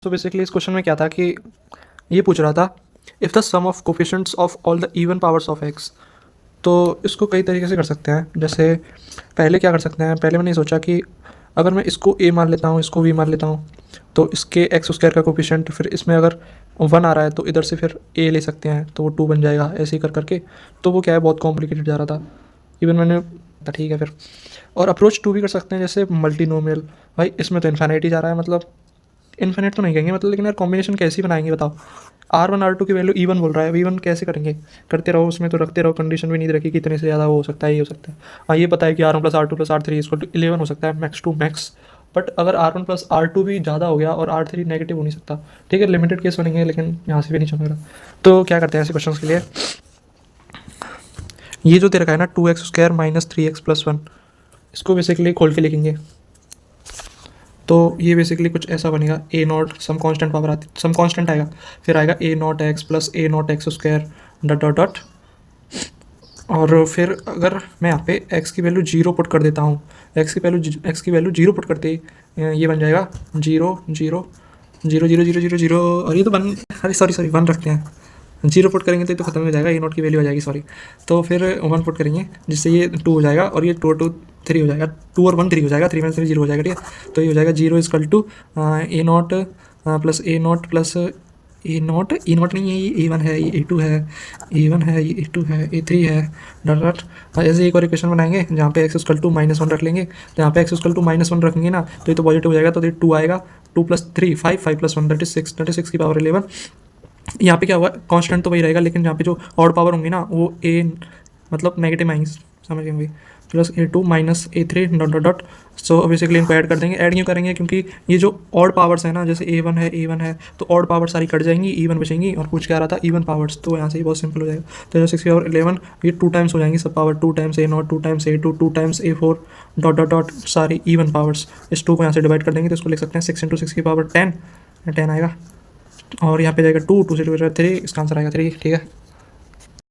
तो बेसिकली इस क्वेश्चन में क्या था कि ये पूछ रहा था if the sum of coefficients of all the even powers of x. तो इसको कई तरीके से कर सकते हैं। जैसे पहले क्या कर सकते हैं, पहले मैंने सोचा कि अगर मैं इसको ए मान लेता हूँ, इसको बी मान लेता हूँ, तो इसके एक्स स्क्वायर का कोफिशिएंट फिर इसमें अगर 1 आ रहा है तो इधर से फिर ए ले सकते हैं, तो वो 2 बन जाएगा, ऐसे ही कर करके। तो वो क्या है, बहुत कॉम्प्लिकेटेड जा रहा था। इवन मैंने था ठीक है फिर। और अप्रोच 2 भी कर सकते हैं, जैसे मल्टीनोमियल। भाई इसमें तो इन्फिनिटी जा रहा है, मतलब इन्फिनिट तो नहीं कहेंगे मतलब, लेकिन यार कॉम्बिनेशन कैसी बनाएंगे बताओ। R1 R2 की वैल्यू E1 बोल रहा है, V1 कैसे करेंगे? करते रहो, उसमें तो रखते रहो, कंडीशन भी नहीं रखी कि इतने से ज़्यादा वो हो सकता है, ये हो सकता है। हाँ ये पता है कि R1 plus R2 plus R3 equal to 11 हो सकता है, मैक्स टू मैक्स। बट अगर R1 प्लस R2 भी ज़्यादा हो गया और R3 नेगेटिव हो नहीं सकता, ठीक है लिमिटेड केस बनेंगे, लेकिन यहाँ से भी नहीं चलेगा। तो क्या करते हैं ऐसे क्वेश्चन के लिए, ये जो दे रखा है ना 2x² माइनस 3x प्लस 1, इसको बेसिकली खोल के लिखेंगे। तो ये बेसिकली कुछ ऐसा बनेगा, A nought some constant power आती, सम कांस्टेंट आएगा, फिर आएगा A nought X plus A nought X square dot dot dot. और फिर अगर मैं यहाँ पे x की वैल्यू 0 पुट कर देता हूँ, x की वैल्यू 0 पुट करते ही ये बन जाएगा 0 0 0 0 0 0 0। और ये तो 1, अरे सॉरी 1 रखते हैं। 0 पुट करेंगे तो ये तो खत्म हो जाएगा, ए नॉट की वैल्यू आ जाएगी, सॉरी। तो फिर 1 पुट करेंगे जिससे ये 2 हो जाएगा, और ये 2 2 3 हो जाएगा, 2 और 1 3 हो जाएगा, 3 में 3 0 हो जाएगा, ठीक है। तो ये हो जाएगा 0 equal to a naught plus A naught plus A naught नहीं है, ये A1 है, ये A2 है, A1 है, ये A2 है, A3 है, डॉट डॉट। और ऐसे एक और इक्वेशन बनाएंगे जहाँ पे x इक्वल टू -1 रख लेंगे। तो यहाँ पे x इक्वल टू -1 रखेंगे ना, तो ये तो पॉजिटिव हो जाएगा, तो ये 2 आएगा, 2 प्लस 3 5 5 प्लस 1 दैट इज 6 की पावर 11। यहाँ पे क्या हुआ, कांस्टेंट तो वही रहेगा, लेकिन यहाँ पे जो ऑड पावर होंगी ना वो ए मतलब नेगेटिव आएंगी, समझ गए, plus A2 minus A3 dot dot dot. So basically इनको ऐड कर देंगे। ऐड क्यों करेंगे, क्योंकि ये जो ऑड पावर्स है ना, जैसे A1 है, तो ऑड पावर सारी कट जाएंगी, इवन बचेंगी, और पूछ क्या रहा था इवन पावर्स, तो यहाँ से ही बहुत सिंपल हो जाएगा। तो 6 की पावर 11 ये 2 टाइम्स हो जाएंगी सब power, 2 times A0 2 times A2 2 times A4 dot dot dot, सारी इवन पावर्स। इस 2 को यहाँ से डिवाइड कर देंगे, तो इसको लिख सकते हैं 6 × 6 की पावर 10 आएगा, और यहाँ पे जाएगा 2 2 से 2 3, इसका आंसर आएगा 3, ठीक है।